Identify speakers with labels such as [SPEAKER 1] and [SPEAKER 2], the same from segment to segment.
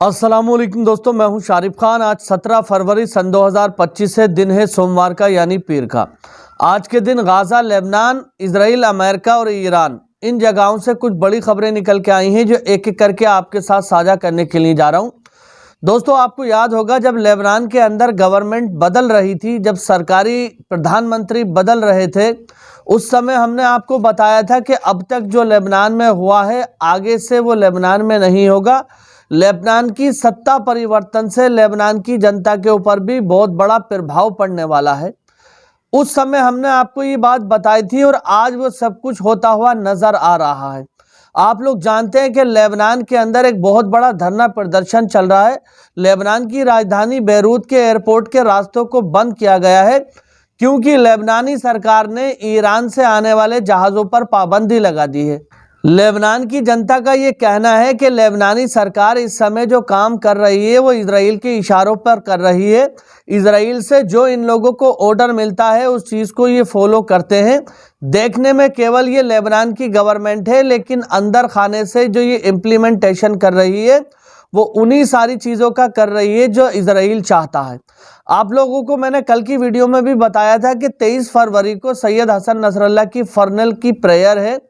[SPEAKER 1] अस्सलामुअलैकुम दोस्तों, मैं हूं शारिफ खान। आज 17 फरवरी सन 2025 है। दिन है सोमवार का यानी पीर का। आज के दिन गाजा, लेबनान, इजराइल, अमेरिका और ईरान इन जगहों से कुछ बड़ी खबरें निकल के आई हैं जो एक एक करके आपके साथ साझा करने के लिए जा रहा हूं। दोस्तों, आपको याद होगा जब लेबनान के अंदर गवर्नमेंट बदल रही थी, जब सरकारी प्रधानमंत्री बदल रहे थे, उस समय हमने आपको बताया था कि अब तक जो लेबनान में हुआ है आगे से वो लेबनान में नहीं होगा। लेबनान की सत्ता परिवर्तन से लेबनान की जनता के ऊपर भी बहुत बड़ा प्रभाव पड़ने वाला है। उस समय हमने आपको ये बात बताई थी और आज वो सब कुछ होता हुआ नजर आ रहा है। आप लोग जानते हैं कि लेबनान के अंदर एक बहुत बड़ा धरना प्रदर्शन चल रहा है। लेबनान की राजधानी बेरूत के एयरपोर्ट के रास्तों को बंद किया गया है क्योंकि लेबनानी सरकार ने ईरान से आने वाले जहाज़ों पर पाबंदी लगा दी है। लेबनान की जनता का ये कहना है कि लेबनानी सरकार इस समय जो काम कर रही है वो इजराइल के इशारों पर कर रही है। इजराइल से जो इन लोगों को ऑर्डर मिलता है उस चीज़ को ये फॉलो करते हैं। देखने में केवल ये लेबनान की गवर्नमेंट है, लेकिन अंदर खाने से जो ये इम्प्लीमेंटेशन कर रही है वो उन्हीं सारी चीज़ों का कर रही है जो इजराइल चाहता है। आप लोगों को मैंने कल की वीडियो में भी बताया था कि 23 फरवरी को सैयद हसन नसरल्लाह की फर्नेल की प्रेयर है।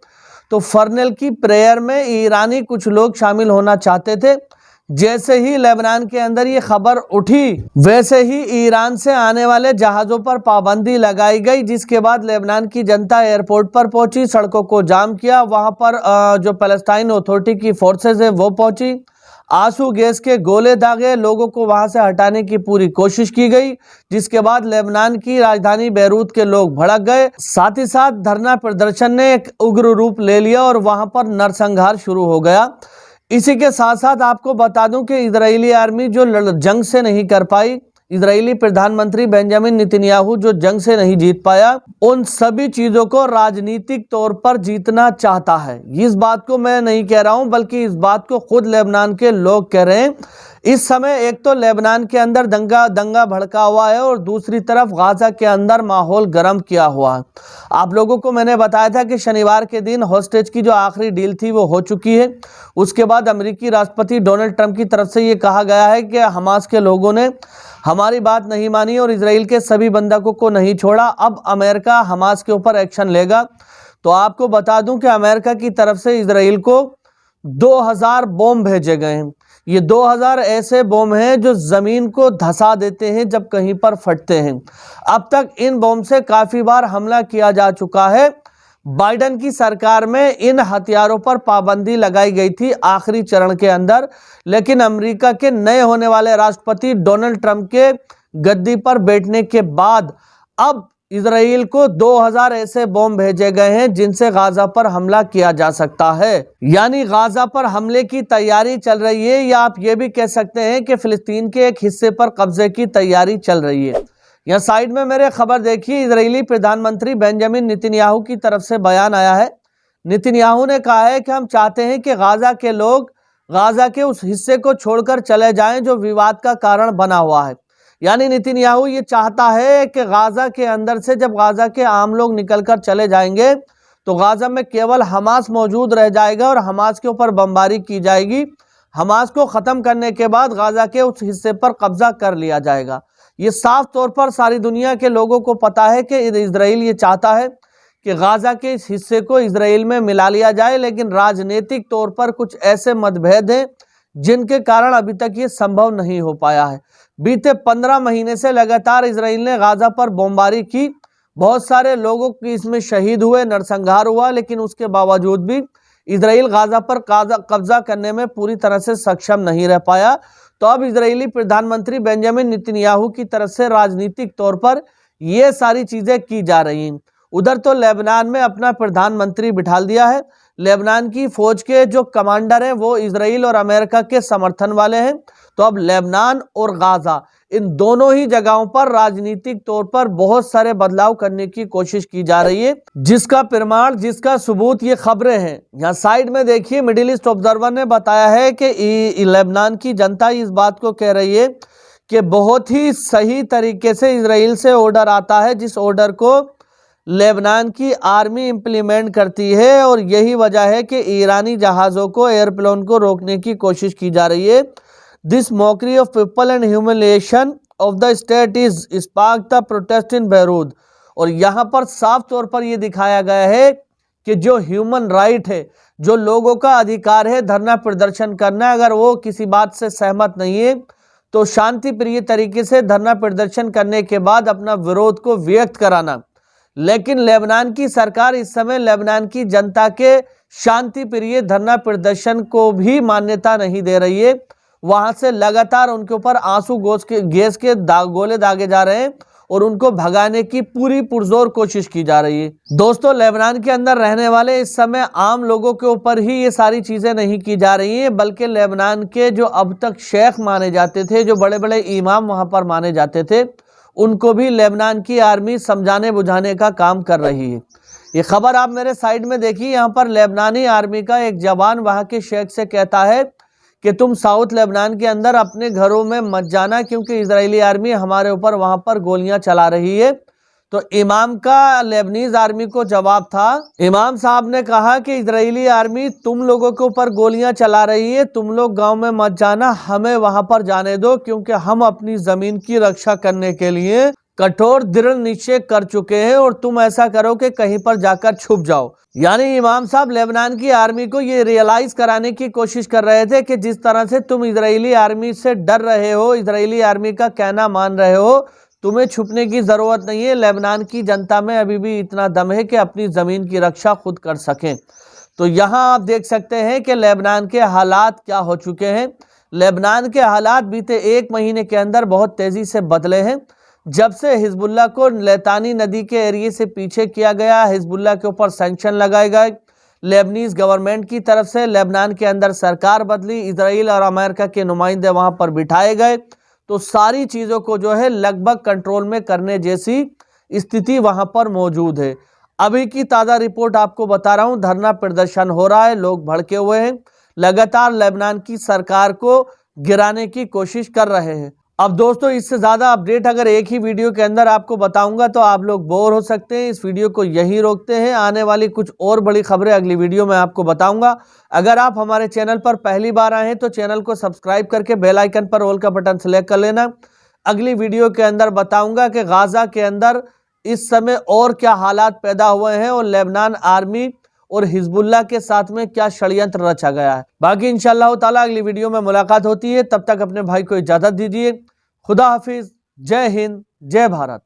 [SPEAKER 1] तो फर्नेल की प्रेयर में ईरानी कुछ लोग शामिल होना चाहते थे। जैसे ही लेबनान के अंदर ये खबर उठी वैसे ही ईरान से आने वाले जहाज़ों पर पाबंदी लगाई गई, जिसके बाद लेबनान की जनता एयरपोर्ट पर पहुंची, सड़कों को जाम किया। वहां पर जो पैलेस्टाइन अथॉरिटी की फोर्सेज है वो पहुंची, आंसू गैस के गोले दागे, लोगों को वहां से हटाने की पूरी कोशिश की गई, जिसके बाद लेबनान की राजधानी बेरूत के लोग भड़क गए। साथ ही साथ धरना प्रदर्शन ने एक उग्र रूप ले लिया और वहां पर नरसंहार शुरू हो गया। इसी के साथ साथ आपको बता दूं कि इजरायली आर्मी जो जंग से नहीं कर पाई, इजरायली प्रधानमंत्री बेंजामिन नेतन्याहू जो जंग से नहीं जीत पाया, उन सभी चीजों को राजनीतिक तौर पर जीतना चाहता है। इस बात को मैं नहीं कह रहा हूं, बल्कि इस बात को खुद लेबनान के लोग कह रहे हैं। इस समय एक तो लेबनान के अंदर दंगा भड़का हुआ है और दूसरी तरफ गाजा के अंदर माहौल गर्म किया हुआ है। आप लोगों को मैंने बताया था कि शनिवार के दिन हॉस्टेज की जो आखिरी डील थी वो हो चुकी है। उसके बाद अमेरिकी राष्ट्रपति डोनाल्ड ट्रंप की तरफ से ये कहा गया है कि हमास के लोगों ने हमारी बात नहीं मानी और इजराइल के सभी बंधकों को नहीं छोड़ा। अब अमेरिका हमास के ऊपर एक्शन लेगा। तो आपको बता दूं कि अमेरिका की तरफ से इजराइल को 2000 बॉम्ब भेजे गए हैं। ये 2000 ऐसे बॉम्ब हैं जो जमीन को धंसा देते हैं जब कहीं पर फटते हैं। अब तक इन बॉम्ब से काफी बार हमला किया जा चुका है। बाइडेन की सरकार में इन हथियारों पर पाबंदी लगाई गई थी आखिरी चरण के अंदर, लेकिन अमेरिका के नए होने वाले राष्ट्रपति डोनाल्ड ट्रंप के गद्दी पर बैठने के बाद अब इजराइल को 2000 ऐसे बॉम्ब भेजे गए हैं जिनसे गाजा पर हमला किया जा सकता है। यानी गाजा पर हमले की तैयारी चल रही है, या आप ये भी कह सकते हैं कि फिलिस्तीन के एक हिस्से पर कब्जे की तैयारी चल रही है। यहाँ साइड में मेरे खबर देखिए, इजरायली प्रधानमंत्री बेंजामिन नेतन्याहू की तरफ से बयान आया है। नेतन्याहू ने कहा है कि हम चाहते हैं कि गाजा के लोग गाजा के उस हिस्से को छोड़कर चले जाएं जो विवाद का कारण बना हुआ है। यानी नेतन्याहू ये चाहता है कि गाजा के अंदर से जब गाजा के आम लोग निकलकर चले जाएंगे तो गाजा में केवल हमास मौजूद रह जाएगा और हमास के ऊपर बमबारी की जाएगी। हमास को खत्म करने के बाद गाजा के उस हिस्से पर कब्जा कर लिया जाएगा। ये साफ तौर पर सारी दुनिया के लोगों को पता है कि इजराइल ये चाहता है कि गाजा के इस हिस्से को इजराइल में मिला लिया जाए, लेकिन राजनीतिक तौर पर कुछ ऐसे मतभेद हैं जिनके कारण अभी तक ये संभव नहीं हो पाया है। बीते 15 महीने से लगातार इजराइल ने गाजा पर बमबारी की, बहुत सारे लोगों की इसमें शहीद हुए, नरसंहार हुआ, लेकिन उसके बावजूद भी इजराइल गाजा पर कब्जा करने में पूरी तरह से सक्षम नहीं रह पाया। तो अब इजरायली प्रधानमंत्री बेंजामिन नेतन्याहू की तरफ से राजनीतिक तौर पर ये सारी चीजें की जा रही हैं। उधर तो लेबनान में अपना प्रधानमंत्री बिठाल दिया है। लेबनान की फौज के जो कमांडर हैं वो इजराइल और अमेरिका के समर्थन वाले हैं। तो अब लेबनान और गाजा इन दोनों ही जगहों पर राजनीतिक तौर पर बहुत सारे बदलाव करने की कोशिश की जा रही है, जिसका प्रमाण, जिसका सबूत ये खबरें हैं। यहाँ साइड में देखिए, मिडिल ईस्ट ऑब्जर्वर ने बताया है कि लेबनान की जनता इस बात को कह रही है कि बहुत ही सही तरीके से इजराइल से ऑर्डर आता है, जिस ऑर्डर को लेबनान की आर्मी इंप्लीमेंट करती है, और यही वजह है कि ईरानी जहाज़ों को, एयरप्लेन को रोकने की कोशिश की जा रही है। This mockery of people and humiliation of the state is spark the protest in Beirut. और यहाँ पर साफ तौर पर यह दिखाया गया है कि जो ह्यूमन राइट है, जो लोगों का अधिकार है धरना प्रदर्शन करना, अगर वो किसी बात से सहमत नहीं है तो शांति प्रिय तरीके से धरना प्रदर्शन करने के बाद अपना विरोध को व्यक्त कराना। लेकिन लेबनान की सरकार इस समय लेबनान की जनता के शांति प्रिय धरना प्रदर्शन को भी मान्यता नहीं दे रही है। वहां से लगातार उनके ऊपर आंसू गैस के गोले दागे जा रहे हैं और उनको भगाने की पूरी पुरजोर कोशिश की जा रही है। दोस्तों, लेबनान के अंदर रहने वाले इस समय आम लोगों के ऊपर ही ये सारी चीजें नहीं की जा रही हैं, बल्कि लेबनान के जो अब तक शेख माने जाते थे, जो बड़े बड़े इमाम वहां पर माने जाते थे, उनको भी लेबनान की आर्मी समझाने बुझाने का काम कर रही है। ये खबर आप मेरे साइड में देखिए। यहाँ पर लेबनानी आर्मी का एक जवान वहां के शेख से कहता है कि तुम साउथ लेबनान के अंदर अपने घरों में मत जाना क्योंकि इजरायली आर्मी हमारे ऊपर वहां पर गोलियां चला रही है। तो इमाम का लेबनीज आर्मी को जवाब था, इमाम साहब ने कहा कि इजरायली आर्मी तुम लोगों के ऊपर गोलियां चला रही है, तुम लोग गांव में मत जाना, हमें वहां पर जाने दो क्योंकि हम अपनी जमीन की रक्षा करने के लिए कठोर दृढ़ निश्चय कर चुके हैं और तुम ऐसा करो कि कहीं पर जाकर छुप जाओ। यानी इमाम साहब लेबनान की आर्मी को ये रियलाइज कराने की कोशिश कर रहे थे कि जिस तरह से तुम इजरायली आर्मी से डर रहे हो, इजरायली आर्मी का कहना मान रहे हो, तुम्हें छुपने की जरूरत नहीं है। लेबनान की जनता में अभी भी इतना दम है कि अपनी जमीन की रक्षा खुद कर सकें। तो यहाँ आप देख सकते हैं कि लेबनान के हालात क्या हो चुके हैं। लेबनान के हालात बीते 1 महीने के अंदर बहुत तेजी से बदले हैं। जब से हिजबुल्लाह को लैतानी नदी के एरिए से पीछे किया गया, हिजबुल्लाह के ऊपर सैंक्शन लगाए गए, लेबनीज गवर्नमेंट की तरफ से लेबनान के अंदर सरकार बदली, इजराइल और अमेरिका के नुमाइंदे वहां पर बिठाए गए, तो सारी चीज़ों को जो है लगभग कंट्रोल में करने जैसी स्थिति वहां पर मौजूद है। अभी की ताज़ा रिपोर्ट आपको बता रहा हूं, धरना प्रदर्शन हो रहा है, लोग भड़के हुए हैं, लगातार लेबनान की सरकार को गिराने की कोशिश कर रहे हैं। अब दोस्तों, इससे ज़्यादा अपडेट अगर एक ही वीडियो के अंदर आपको बताऊंगा तो आप लोग बोर हो सकते हैं। इस वीडियो को यहीं रोकते हैं, आने वाली कुछ और बड़ी खबरें अगली वीडियो में आपको बताऊंगा। अगर आप हमारे चैनल पर पहली बार आए हैं तो चैनल को सब्सक्राइब करके बेल आइकन पर ऑल का बटन सेलेक्ट कर लेना। अगली वीडियो के अंदर बताऊंगा कि गाजा के अंदर इस समय और क्या हालात पैदा हुए हैं और लेबनान आर्मी और हिजबुल्लाह के साथ में क्या षड्यंत्र रचा गया है। बाकी इंशाअल्लाह ताला अगली वीडियो में मुलाकात होती है। तब तक अपने भाई को इजाजत दीजिए। खुदा हाफिज। जय हिंद, जय भारत।